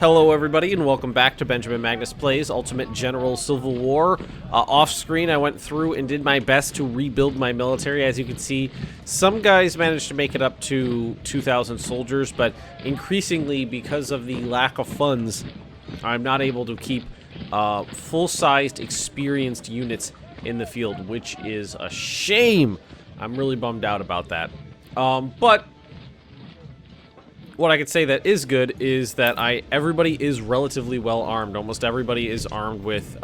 Hello everybody and welcome back to Benjamin Magnus Plays Ultimate General Civil War. Off screen I went through and did my best to rebuild my military. As you can see, some guys managed to make it up to 2,000 soldiers, but increasingly because of the lack of funds, I'm not able to keep full-sized experienced units in the field, which is a shame. I'm really bummed out about that. But what I could say that is good is that everybody is relatively well armed. Almost everybody is armed with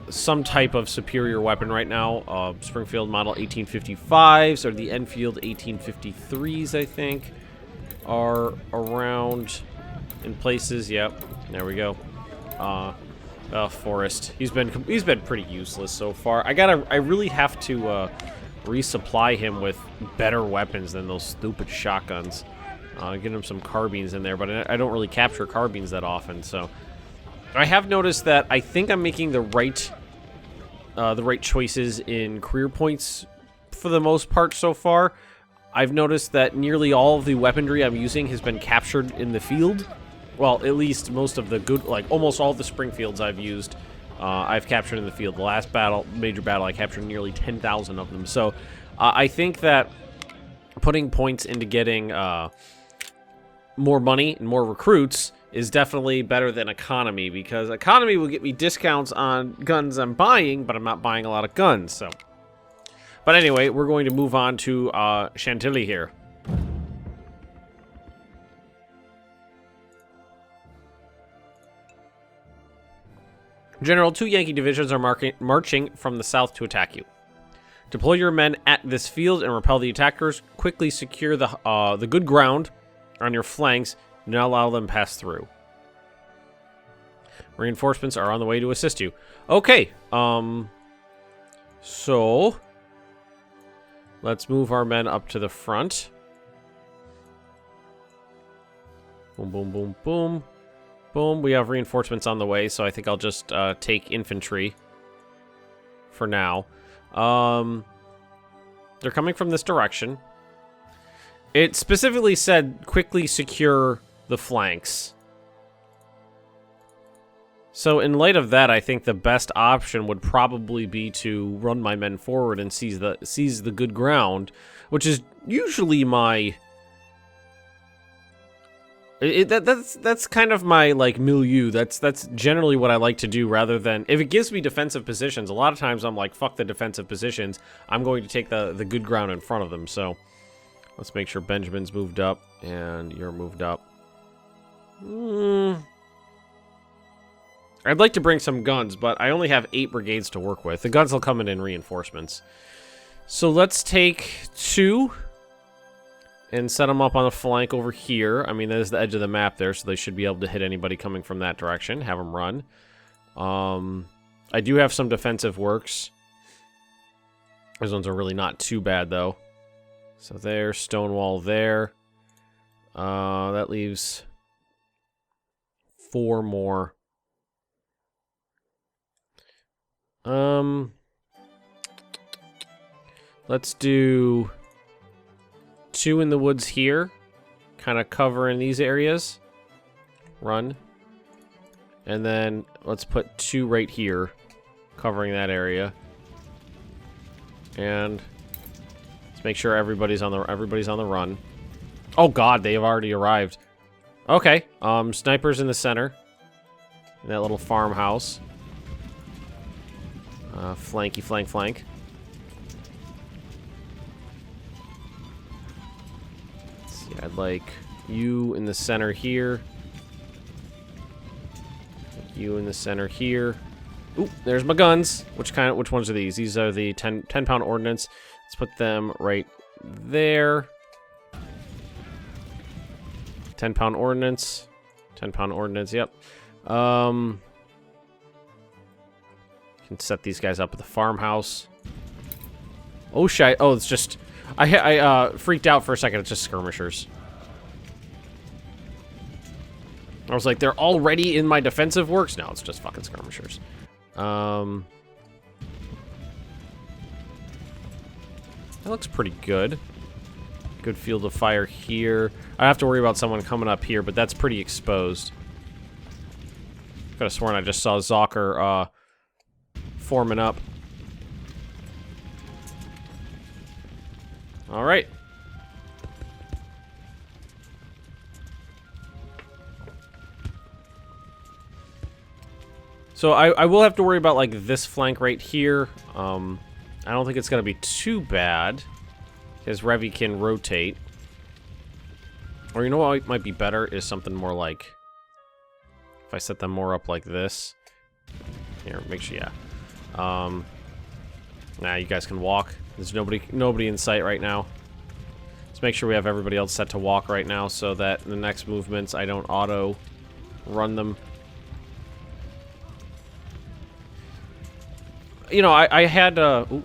some type of superior weapon right now. Springfield Model 1855s or the Enfield 1853s, I think, are around in places. Yep, there we go. Forrest. He's been pretty useless so far. I really have to resupply him with better weapons than those stupid shotguns. Get him some carbines in there, but I don't really capture carbines that often, so I have noticed that I think I'm making the right choices in career points for the most part so far. I've noticed that nearly all of the weaponry I'm using has been captured in the field. Well, at least most of the good, like almost all the Springfields I've used, I've captured in the field. The last major battle, I captured nearly 10,000 of them. So I think that putting points into getting more money and more recruits is definitely better than economy, because economy will get me discounts on guns I'm buying, but I'm not buying a lot of guns. So, but anyway, we're going to move on to Chantilly here. General, 2 Yankee divisions are marching from the south to attack you. Deploy your men at this field and repel the attackers. Quickly secure the good ground on your flanks. Do not allow them to pass through. Reinforcements are on the way to assist you. Okay, so let's move our men up to the front. Boom, boom, boom, boom. Boom, we have reinforcements on the way, so I think I'll just take infantry for now. They're coming from this direction. It specifically said quickly secure the flanks. So in light of that, I think the best option would probably be to run my men forward and seize the good ground, which is usually my that's kind of my like milieu. That's generally what I like to do, rather than if it gives me defensive positions. A lot of times I'm like, fuck the defensive positions. I'm going to take the good ground in front of them. So let's make sure Benjamin's moved up and you're moved up. I'd like to bring some guns, but I only have 8 brigades to work with. The guns will come in reinforcements. So let's take 2 and set them up on the flank over here. I mean, that is the edge of the map there, so they should be able to hit anybody coming from that direction. Have them run. I do have some defensive works. Those ones are really not too bad, though. So there, Stonewall there. That leaves 4 more. Let's do 2 in the woods here, kind of covering these areas. Run. And then let's put 2 right here, covering that area. And let's make sure everybody's on the run. Oh god, they have already arrived. Okay, snipers in the center, in that little farmhouse. Flanky, flank. I'd like you in the center here. You in the center here. Ooh, there's my guns. Which ones are these? These are the 10-pound ordnance. Let's put them right there. 10-pound ordnance. 10-pound ordnance, yep. Can set these guys up at the farmhouse. Oh shit. Oh, it's just I freaked out for a second. It's just skirmishers. I was like, they're already in my defensive works? No, it's just fucking skirmishers. That looks pretty good. Good field of fire here. I have to worry about someone coming up here, but that's pretty exposed. Could have sworn I just saw Zocker forming up. All right. So I will have to worry about, like, this flank right here. I don't think it's going to be too bad, because Revy can rotate. Or you know what might be better is something more like, if I set them more up like this. Here, make sure, yeah. Nah, you guys can walk. There's nobody in sight right now. Let's make sure we have everybody else set to walk right now so that in the next movements I don't auto run them. You know, I had, ooh,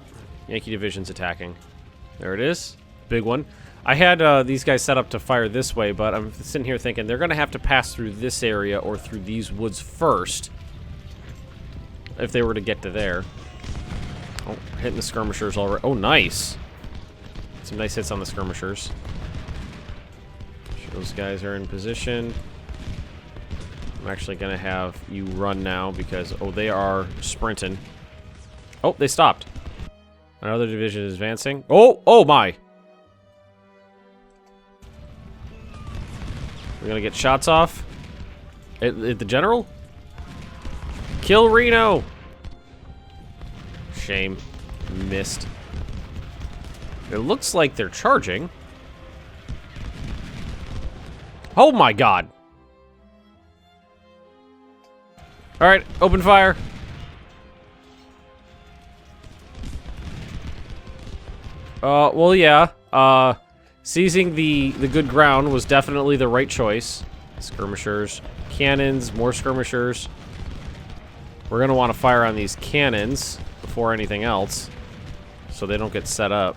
Yankee Division's attacking. There it is. Big one. I had these guys set up to fire this way, but I'm sitting here thinking they're going to have to pass through this area or through these woods first if they were to get to there. Oh, hitting the skirmishers already. Oh, nice. Some nice hits on the skirmishers. Those guys are in position. I'm actually going to have you run now because, oh, they are sprinting. Oh, they stopped. Another division is advancing. Oh my. We're gonna get shots off. At the general? Kill Reno! Shame. Missed. It looks like they're charging. Oh my god. Alright, open fire. Well, yeah. Seizing the good ground was definitely the right choice. Skirmishers. Cannons. More skirmishers. We're going to want to fire on these cannons before anything else, so they don't get set up.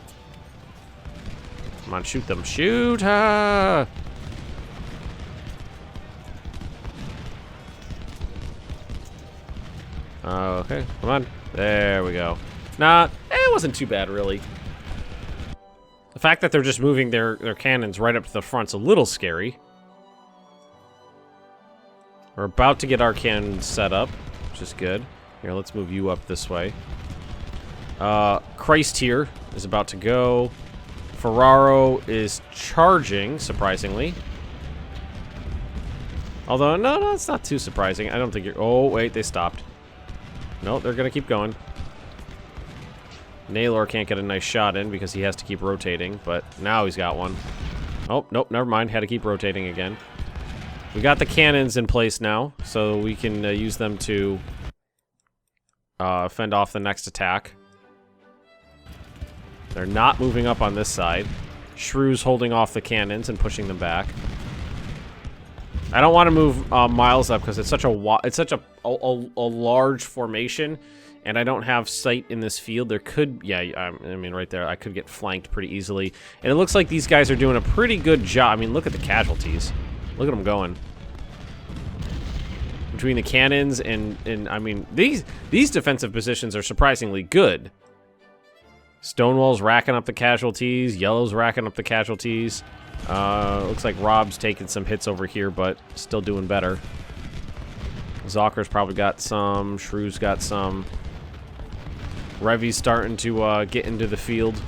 Come on, shoot them. Shoot! Ah! Okay, come on. There we go. Nah, it wasn't too bad, really. The fact that they're just moving their cannons right up to the front's a little scary. We're about to get our cannons set up, which is good. Here, let's move you up this way. Christ here is about to go. Ferraro is charging, surprisingly. Although, no, it's not too surprising. I don't think you're... Oh, wait, they stopped. No, they're going to keep going. Naylor can't get a nice shot in because he has to keep rotating, but now he's got one. Oh, nope, never mind. Had to keep rotating again. We got the cannons in place now, so we can use them to fend off the next attack. They're not moving up on this side. Shrew's holding off the cannons and pushing them back. I don't want to move Miles up because it's such a large formation. And I don't have sight in this field. There could, yeah, I mean, right there, I could get flanked pretty easily. And it looks like these guys are doing a pretty good job. I mean, look at the casualties. Look at them going. Between the cannons and I mean, these defensive positions are surprisingly good. Stonewall's racking up the casualties. Yellow's racking up the casualties. Looks like Rob's taking some hits over here, but still doing better. Zocker's probably got some. Shrew's got some. Revy's starting to get into the field.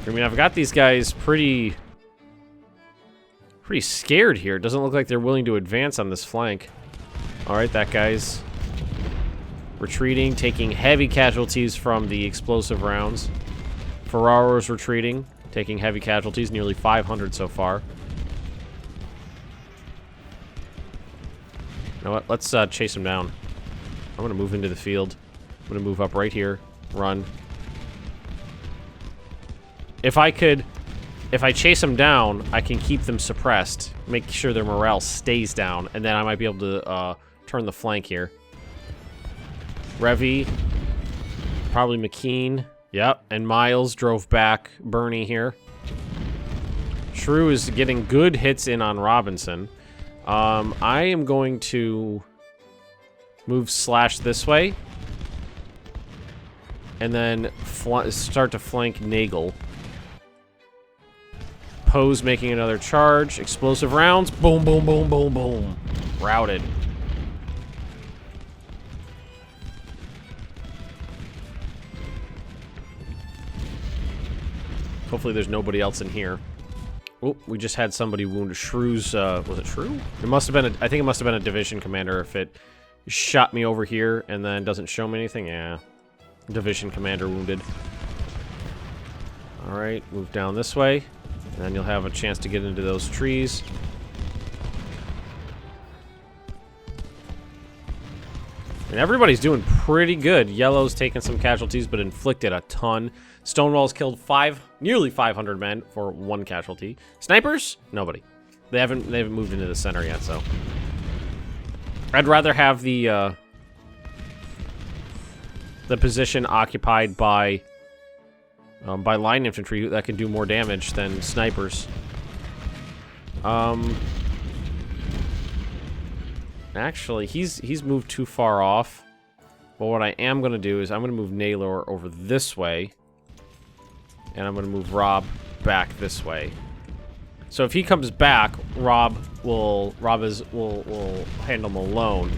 I mean, I've got these guys pretty scared here. It doesn't look like they're willing to advance on this flank. All right, that guy's retreating, taking heavy casualties from the explosive rounds. Ferraro's retreating, taking heavy casualties, nearly 500 so far. You know what? Let's chase him down. I'm going to move into the field. I'm going to move up right here. Run. If I chase them down, I can keep them suppressed. Make sure their morale stays down. And then I might be able to turn the flank here. Revy. Probably McKean. Yep. And Miles drove back Bernie here. Shrew is getting good hits in on Robinson. I am going to move Slash this way. And then start to flank Nagel. Poe's making another charge. Explosive rounds. Boom, boom, boom, boom, boom. Routed. Hopefully there's nobody else in here. Oh, we just had somebody wounded. Shrew's, was it Shrew? It must have been I think it must have been a division commander if it shot me over here and then doesn't show me anything. Yeah. Division commander wounded. Alright, move down this way. And then you'll have a chance to get into those trees. And everybody's doing pretty good. Yellow's taking some casualties, but inflicted a ton. Stonewall's killed nearly 500 men for 1 casualty. Snipers? Nobody. They haven't moved into the center yet, so. I'd rather have the position occupied by line infantry that can do more damage than snipers. Actually, he's moved too far off. But what I am going to do is I'm going to move Naylor over this way. And I'm going to move Rob back this way. So if he comes back, Rob will handle him alone.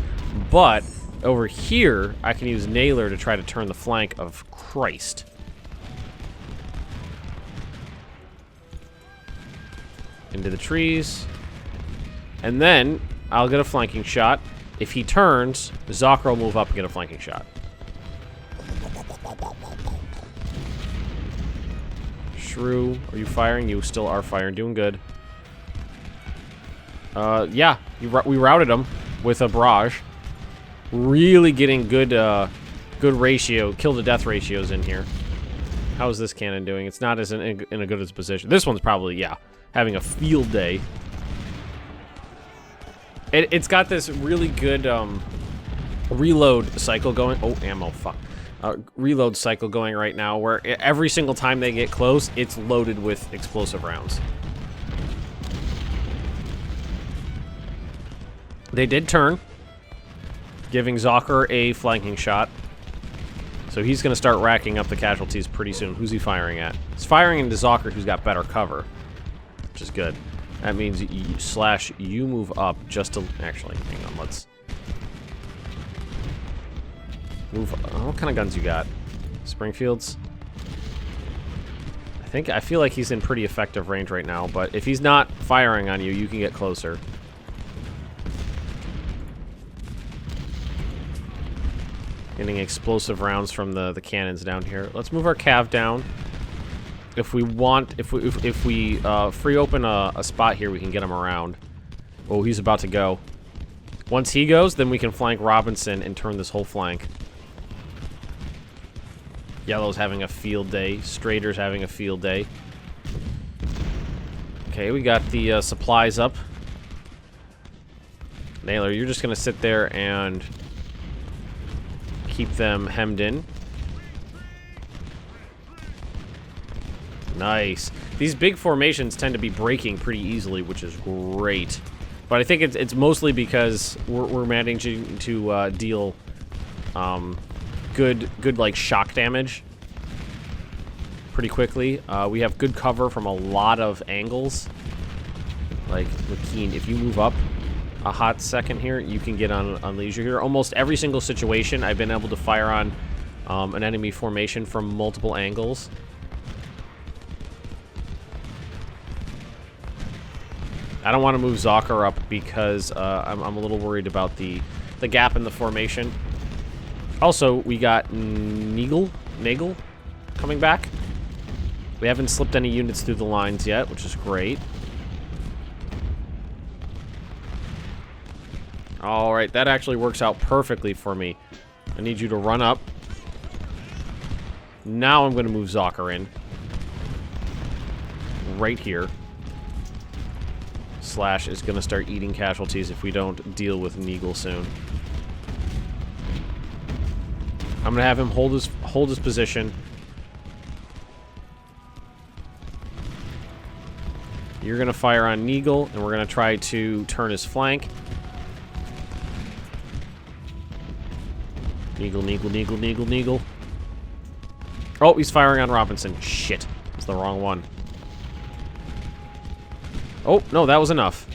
But over here, I can use Naylor to try to turn the flank of Christ. Into the trees. And then I'll get a flanking shot. If he turns, Zocker will move up and get a flanking shot. Shrew, are you firing? You still are firing. Doing good. Yeah, we routed him with a barrage. Really getting good, good ratio, kill-to-death ratios in here. How is this cannon doing? It's not as in a good as position. This one's probably, yeah, having a field day. It's got this really good reload cycle going. Oh, ammo, fuck. Reload cycle going right now where every single time they get close, it's loaded with explosive rounds. They did turn, giving Zocker a flanking shot. So he's going to start racking up the casualties pretty soon. Who's he firing at? He's firing into Zocker, who's got better cover, which is good. That means you move up just to... Actually, hang on, let's... Move... What kind of guns you got? Springfields? I feel like he's in pretty effective range right now, but if he's not firing on you, you can get closer. Getting explosive rounds from the cannons down here. Let's move our cav down. If we free open a spot here, we can get him around. Oh, he's about to go. Once he goes, then we can flank Robinson and turn this whole flank. Yellow's having a field day. Strader's having a field day. Okay, we got the supplies up. Naylor, you're just going to sit there and keep them hemmed in. Nice. These big formations tend to be breaking pretty easily, which is great. But I think it's mostly because we're managing to deal good like shock damage pretty quickly. We have good cover from a lot of angles. Like McKean, if you move up a hot second here, you can get on leisure here. Almost every single situation, I've been able to fire on an enemy formation from multiple angles. I don't want to move Zocker up because I'm a little worried about the gap in the formation. Also, we got Nagel coming back. We haven't slipped any units through the lines yet, which is great. Alright, that actually works out perfectly for me. I need you to run up. Now I'm going to move Zocker in. Right here. Slash is going to start eating casualties if we don't deal with Nagel soon. I'm going to have him hold his position. You're going to fire on Nagel, and we're going to try to turn his flank. Nagel. Oh, he's firing on Robinson. Shit. It's the wrong one. Oh, no, that was enough.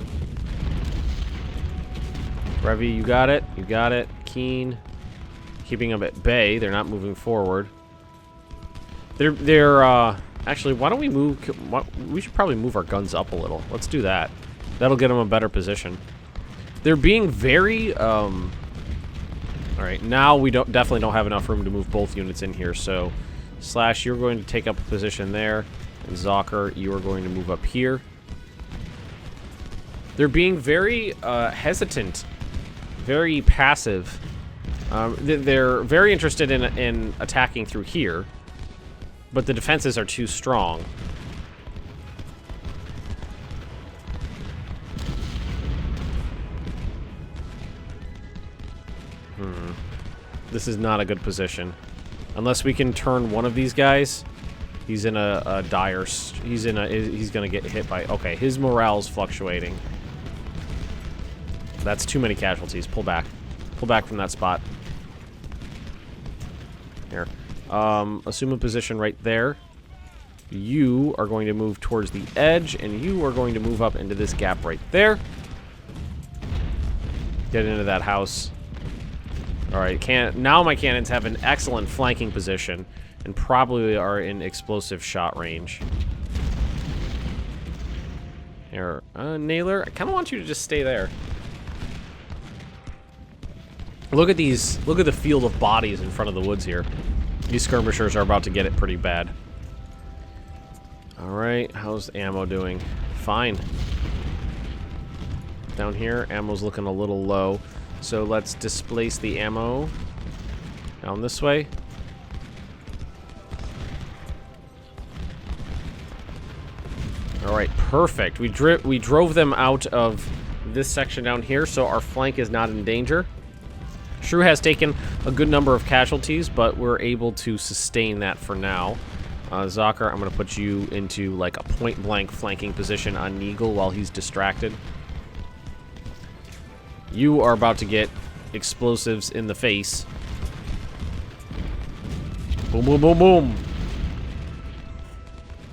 Revy, you got it. You got it. Keen. Keeping them at bay. They're not moving forward. Actually, why don't we move... We should probably move our guns up a little. Let's do that. That'll get them a better position. They're being very... Alright, now we definitely don't have enough room to move both units in here, so... Slash, you're going to take up a position there. And Zocker, you are going to move up here. They're being very hesitant. Very passive. They're very interested in attacking through here. But the defenses are too strong. This is not a good position. Unless we can turn one of these guys. He's in a dire... He's gonna get hit by... Okay, his morale's fluctuating. That's too many casualties. Pull back. Pull back from that spot. Here. Assume a position right there. You are going to move towards the edge, and you are going to move up into this gap right there. Get into that house. Alright, now my cannons have an excellent flanking position, and probably are in explosive shot range. Here, Naylor, I kind of want you to just stay there. Look at these, look at the field of bodies in front of the woods here. These skirmishers are about to get it pretty bad. Alright, how's ammo doing? Fine. Down here, ammo's looking a little low. So let's displace the ammo down this way. Alright, perfect. We drove them out of this section down here, so our flank is not in danger. Shrew has taken a good number of casualties, but we're able to sustain that for now. Zocker, I'm going to put you into like a point-blank flanking position on Neagle while he's distracted. You are about to get explosives in the face. Boom, boom, boom, boom.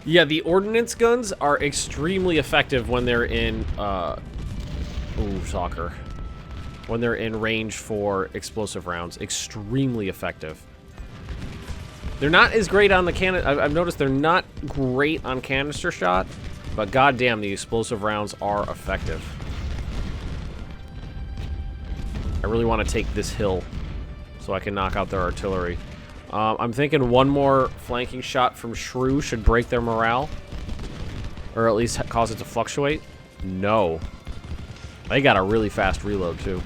Yeah, the ordnance guns are extremely effective when they're in, Zocker. When they're in range for explosive rounds. Extremely effective. They're not as great on the cannon. I've noticed they're not great on canister shot, but goddamn, the explosive rounds are effective. I really want to take this hill so I can knock out their artillery. I'm thinking one more flanking shot from Shrew should break their morale. Or at least cause it to fluctuate. No. They got a really fast reload, too.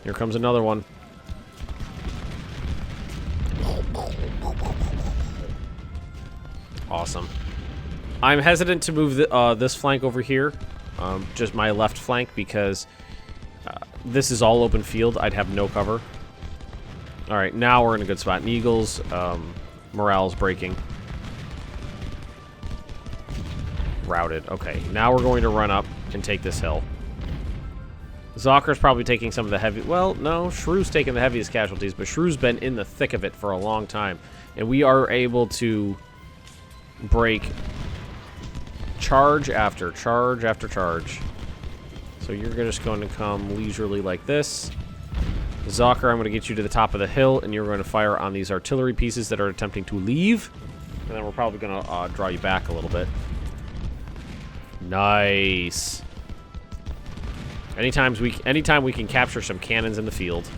Here comes another one. Awesome. I'm hesitant to move this flank over here. Just my left flank, because this is all open field. I'd have no cover. Alright, now we're in a good spot. Eagles, morale's breaking. Routed. Okay, now we're going to run up and take this hill. Zocker's probably taking some of the heavy... Well, no, Shrew's taking the heaviest casualties, but Shrew's been in the thick of it for a long time. And we are able to break charge after charge after charge. So you're just going to come leisurely like this. Zocker, I'm going to get you to the top of the hill, and you're going to fire on these artillery pieces that are attempting to leave. And then we're probably going to draw you back a little bit. Nice. Anytime we can capture some cannons in the field.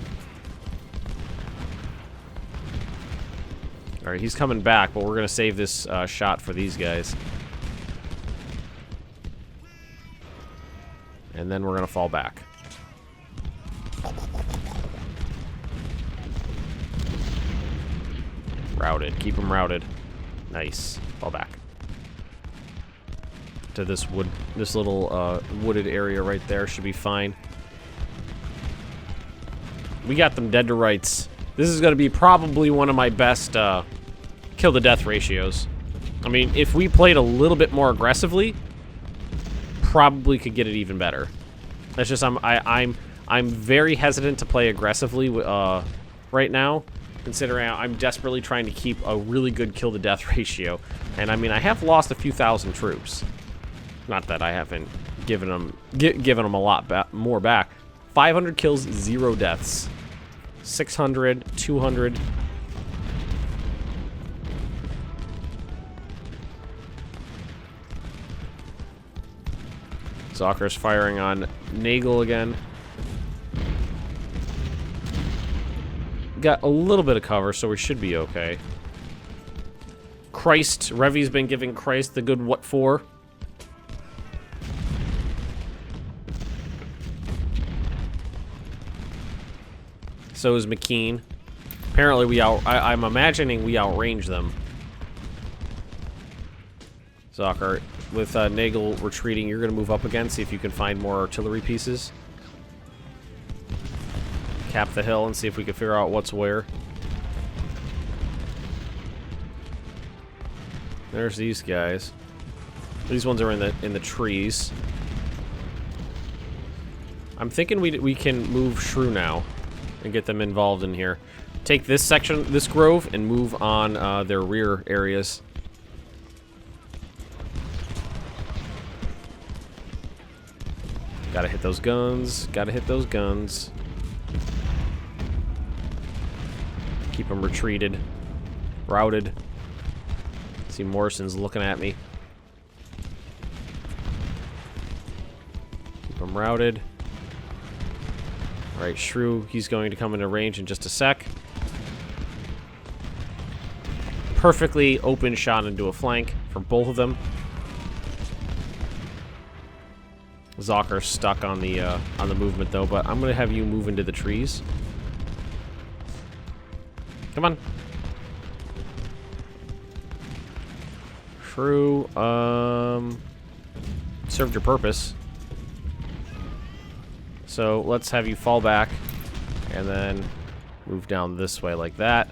Alright, he's coming back, but we're going to save this shot for these guys. And then we're going to fall back. Routed. Keep them routed. Nice. Fall back. To this little wooded area right there should be fine. We got them dead to rights. This is going to be probably one of my best kill to death ratios. I mean, if we played a little bit more aggressively, probably could get it even better. That's just I'm very hesitant to play aggressively right now considering I'm desperately trying to keep a really good kill-to-death ratio. And, I mean, I have lost a few thousand troops. Not that I haven't given them a lot more back. 500 kills, 0 deaths. 600, 200. Zocker's firing on Nagel again. Got a little bit of cover, so we should be okay. Christ, Revy's been giving Christ the good what for. So is McKean. Apparently I'm imagining we outrange them. Zocker, with Nagel retreating, you're gonna move up again, see if you can find more artillery pieces. Cap the hill and see if we can figure out what's where. There's these guys. These ones are in the trees. I'm thinking we can move Shrew now and get them involved in here. Take this section, this grove, and move on their rear areas. Gotta hit those guns. Gotta hit those guns. Keep them retreated. Routed. See, Morrison's looking at me. Keep them routed. Alright, Shrew, he's going to come into range in just a sec. Perfectly open shot into a flank for both of them. Zocker's stuck on the movement though, but I'm gonna have you move into the trees. Come on. Shrew, served your purpose. So let's have you fall back and then move down this way like that.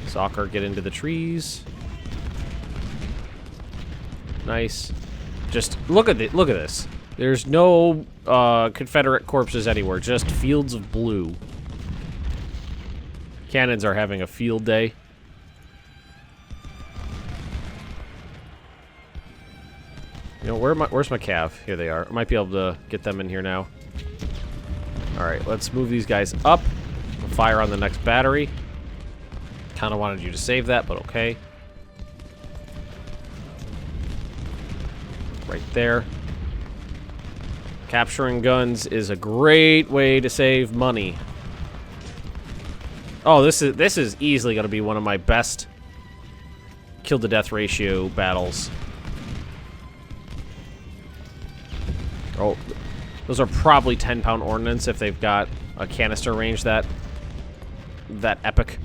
Zocker, get into the trees. Nice. Just look at this. There's no Confederate corpses anywhere, just fields of blue. Cannons are having a field day. You know, where's my cav? Here they are. I might be able to get them in here now. Alright, let's move these guys up. We'll fire on the next battery. Kind of wanted you to save that, but okay. Right there. Capturing guns is a great way to save money. Oh, this is easily going to be one of my best kill-to-death ratio battles. Oh, those are probably 10-pound ordnance if they've got a canister range that epic.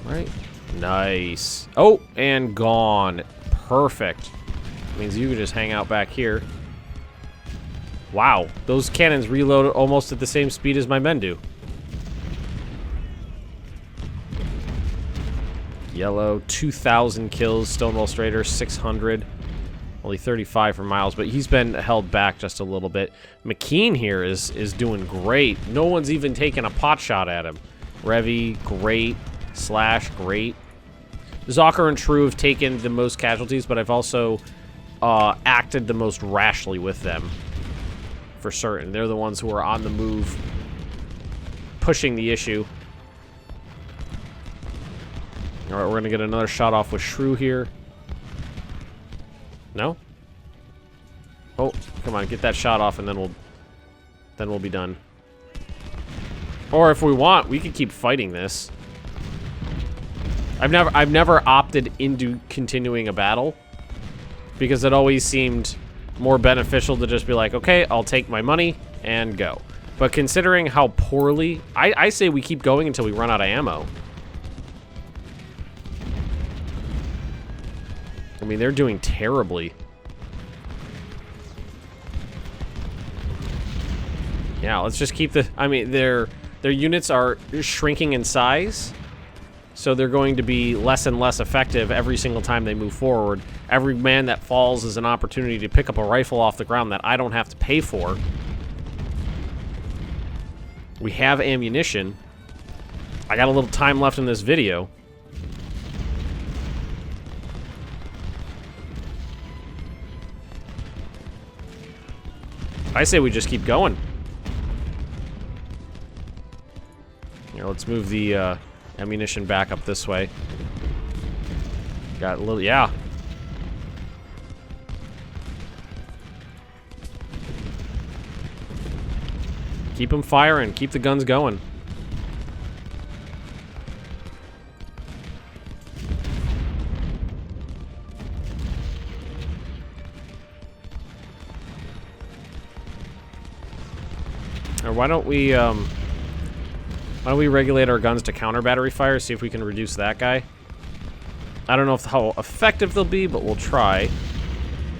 Right. Nice. Oh, and gone. Perfect. Means you can just hang out back here. Wow, those cannons reload almost at the same speed as my men do. Yellow, 2,000 kills. Stonewall Strader, 600. Only 35 for Miles, but he's been held back just a little bit. McKean here is doing great. No one's even taken a pot shot at him. Revy, great. Slash, great. Zocker and Shrew have taken the most casualties, but I've also acted the most rashly with them. For certain. They're the ones who are on the move, pushing the issue. Alright, we're going to get another shot off with Shrew here. No? Oh, come on, get that shot off and then we'll be done. Or if we want, we could keep fighting this. I've never opted into continuing a battle because it always seemed more beneficial to just be like, okay, I'll take my money and go. But considering how poorly, I say we keep going until we run out of ammo. I mean, they're doing terribly. Yeah, let's just keep the, I mean, their units are shrinking in size. So they're going to be less and less effective every single time they move forward. Every man that falls is an opportunity to pick up a rifle off the ground that I don't have to pay for. We have ammunition. I got a little time left in this video. I say we just keep going. Here, let's move the ammunition back up this way. Got a little, yeah. Keep them firing. Keep the guns going. Or why don't we regulate our guns to counter battery fire? See if we can reduce that guy. I don't know how effective they'll be, but we'll try.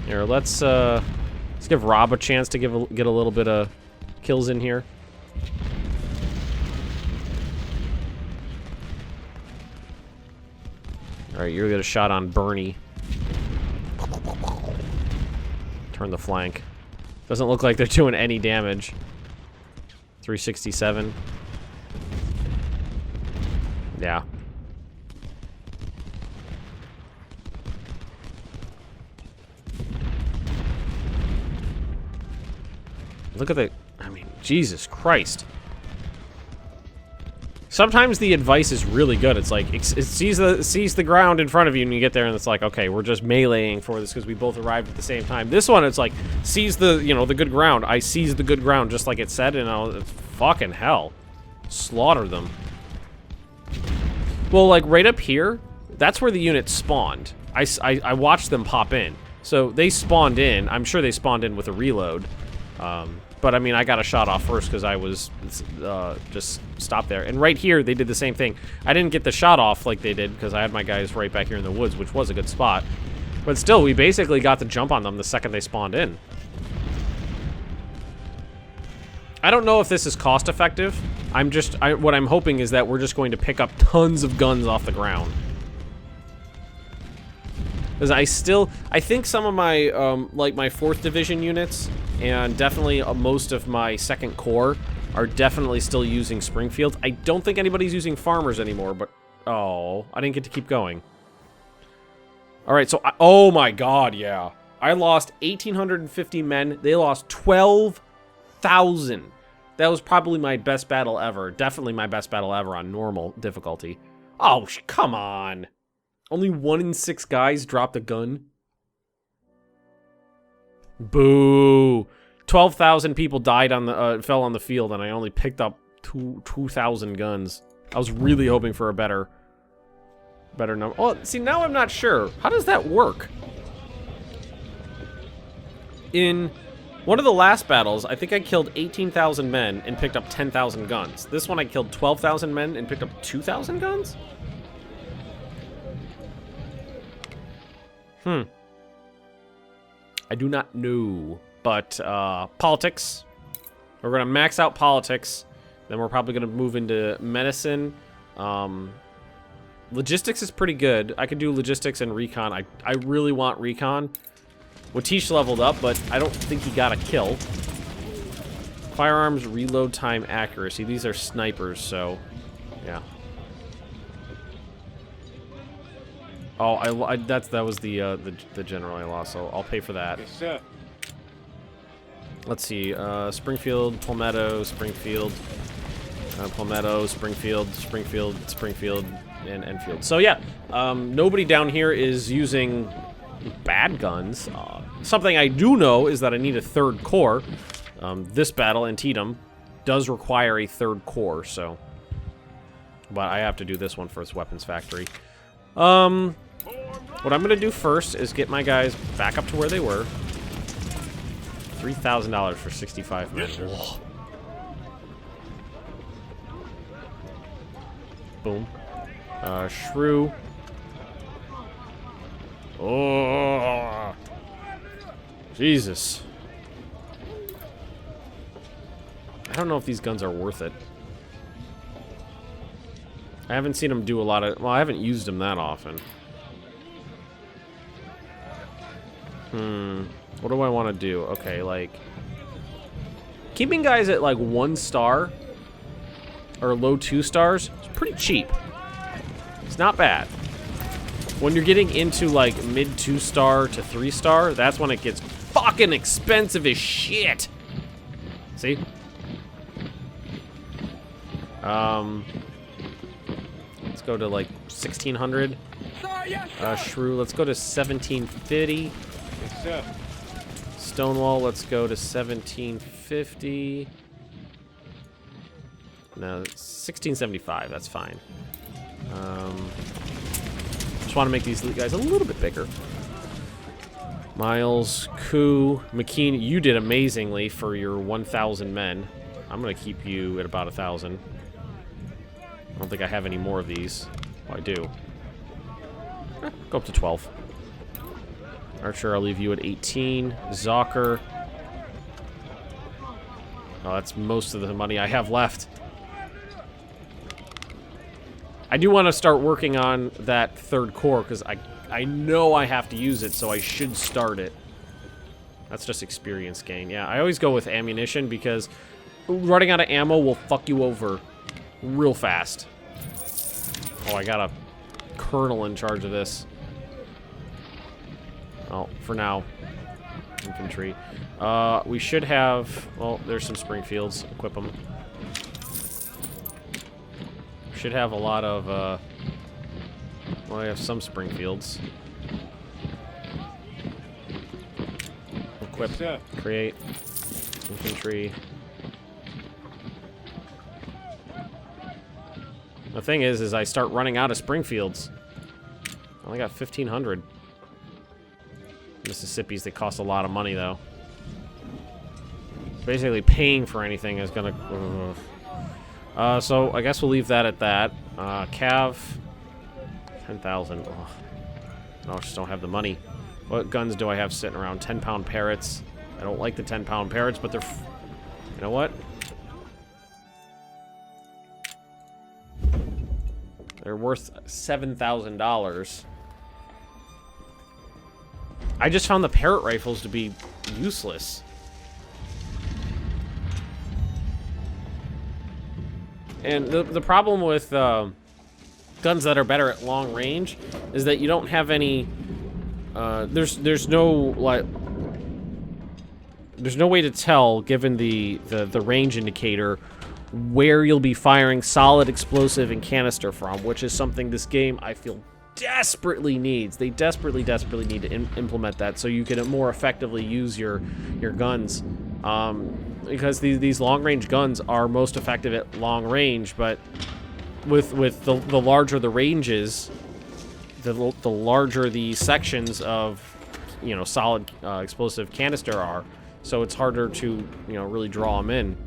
Here, let's give Rob a chance to get a little bit of kills in here. All right, you'll get a shot on Bernie. Turn the flank. Doesn't look like they're doing any damage. 367. Yeah. Look at the... I mean, Jesus Christ. Sometimes the advice is really good. It's like, it sees the ground in front of you and you get there and it's like, okay, we're just meleeing for this because we both arrived at the same time. This one, it's like, seize the, you know, the good ground. I seized the good ground just like it said, and it's fucking hell. Slaughter them. Well, like, right up here, that's where the units spawned. I watched them pop in. So they spawned in. I'm sure they spawned in with a reload. But, I mean, I got a shot off first because I was just stopped there. And right here, they did the same thing. I didn't get the shot off like they did because I had my guys right back here in the woods, which was a good spot. But still, we basically got the jump on them the second they spawned in. I don't know if this is cost effective. What I'm hoping is that we're just going to pick up tons of guns off the ground. Because I think some of my, like my 4th Division units, and definitely most of my 2nd Corps, are definitely still using Springfields. I don't think anybody's using Farmers anymore, but, oh, I didn't get to keep going. Alright, so, oh my god, yeah. I lost 1,850 men. They lost 12,000. That was probably my best battle ever. Definitely my best battle ever on normal difficulty. Oh, come on. Only 1 in 6 guys dropped a gun. Boo. 12,000 people died on the fell on the field, and I only picked up 2,000 guns. I was really hoping for a better number. Oh, see, now I'm not sure. How does that work? In one of the last battles, I think I killed 18,000 men and picked up 10,000 guns. This one I killed 12,000 men and picked up 2,000 guns? I do not know, but politics. We're gonna max out politics. Then we're probably gonna move into medicine. Logistics is pretty good. I could do logistics and recon. I really want recon. Watish leveled up, but I don't think he got a kill. Firearms, reload time, accuracy. These are snipers, so yeah. Oh, that was the general I lost, so I'll pay for that. Yes, sir. Let's see, Springfield, Palmetto, Springfield, Palmetto, Springfield, and Enfield. So yeah, nobody down here is using bad guns. Something I do know is that I need a 3rd Corps. This battle, Antietam, does require a 3rd Corps, so. But I have to do this one for its weapons factory. What I'm gonna do first is get my guys back up to where they were. $3,000 for 65 men. Yes, boom. Shrew. Oh, Jesus. I don't know if these guns are worth it. I haven't seen them do a lot of... Well, I haven't used them that often. What do I want to do? Okay, like... Keeping guys at, like, 1 star or low 2 stars, it's pretty cheap. It's not bad. When you're getting into like mid 2 star to 3 star, that's when it gets fucking expensive as shit. See? Let's go to like 1600. Shrew, let's go to 1750. Yes, sir. Stonewall, let's go to 1750. No, 1675, that's fine. Just want to make these guys a little bit bigger. Miles, Koo, McKean, you did amazingly for your 1,000 men. I'm going to keep you at about 1,000. I don't think I have any more of these. Oh, I do. Go up to 12. Archer, I'll leave you at 18. Zocker. Oh, that's most of the money I have left. I do want to start working on that 3rd corps, because I know I have to use it, so I should start it. That's just experience gain. Yeah, I always go with ammunition, because running out of ammo will fuck you over real fast. Oh, I got a colonel in charge of this. Oh, for now. Infantry. We should have... Well, there's some Springfields. Equip them. Should have a lot of... Well, I have some Springfields. Equip. Yes, Create. Infantry. The thing is I start running out of Springfields. I only got 1,500. Mississippi's, they cost a lot of money, though. Basically, paying for anything is gonna... so, I guess we'll leave that at that. Cav... 10,000. Oh, I just don't have the money. What guns do I have sitting around? 10-pound Parrots. I don't like the 10-pound Parrots, but they're... You know what? They're worth $7,000. I just found the Parrot rifles to be useless. And the problem with guns that are better at long range is that you don't have any... there's no like... There's no way to tell, given the range indicator, where you'll be firing solid explosive and canister from, which is something this game, I feel, desperately needs. They desperately need to implement that so you can more effectively use your guns. Because these long-range guns are most effective at long range, but with the larger the ranges, the larger the sections of, you know, solid explosive canister are. So it's harder to, you know, really draw them in.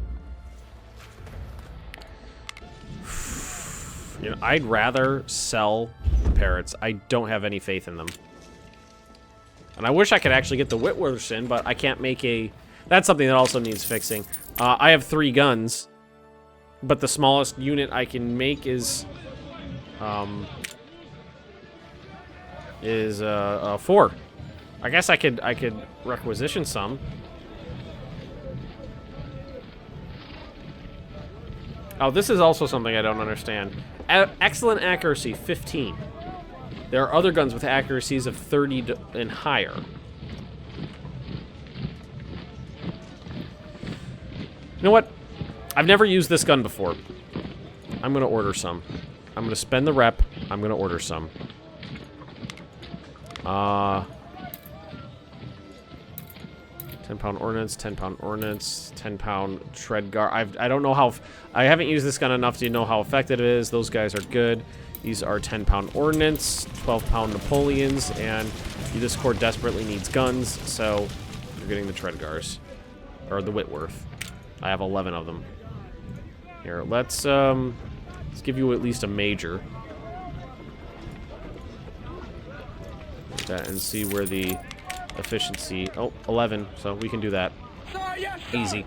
You know, I'd rather sell the Parrots. I don't have any faith in them. And I wish I could actually get the Whitworths in, but I can't make a... That's something that also needs fixing. I have 3 guns, but the smallest unit I can make is 4. I guess I could requisition some. Oh, this is also something I don't understand. Excellent accuracy, 15. There are other guns with accuracies of 30 and higher. You know what? I've never used this gun before. I'm going to order some. I'm going to spend the rep. I'm going to order some. 10-pound ordnance, 10-pound ordnance, 10-pound tread guard. I don't know how... I haven't used this gun enough to know how effective it is. Those guys are good. These are 10-pound ordnance, 12-pound Napoleons, and this corps desperately needs guns, so you're getting the tread guards. Or the Whitworth. I have 11 of them. Here, let's give you at least a major. Like that, and see where the efficiency... Oh, 11, so we can do that. Easy.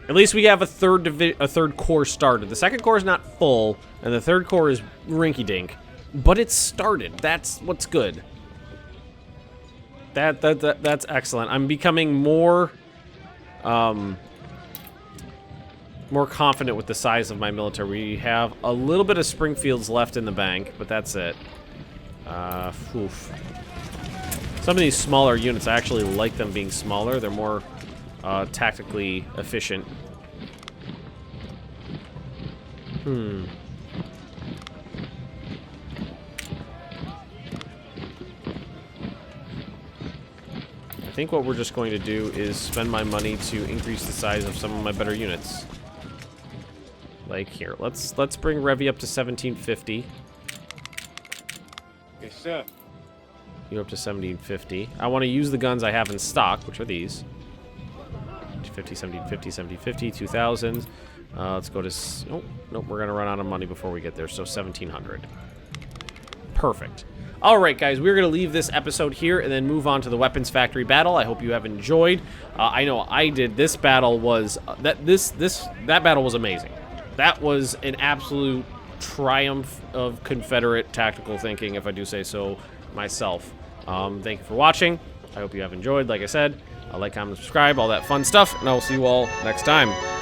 At least we have a third corps started. The second corps is not full, and the third corps is rinky-dink. But it's started. That's what's good. That's excellent. I'm becoming more more confident with the size of my military. We have a little bit of Springfields left in the bank, but that's it. Oof. Some of these smaller units, I actually like them being smaller. They're more tactically efficient. I think what we're just going to do is spend my money to increase the size of some of my better units. Like here, let's bring Revy up to 1750. Yes, sir. You up to 1750. I want to use the guns I have in stock, which are these. 50, 1750, 1750, 2000. Let's go to... Oh, nope, we're going to run out of money before we get there, so 1700. Perfect. All right, guys, we're going to leave this episode here and then move on to the weapons factory battle. I hope you have enjoyed. I know I did. This battle was... that battle was amazing. That was an absolute triumph of Confederate tactical thinking, if I do say so myself. Thank you for watching. I hope you have enjoyed. Like I said, like, comment, subscribe, all that fun stuff, and I will see you all next time.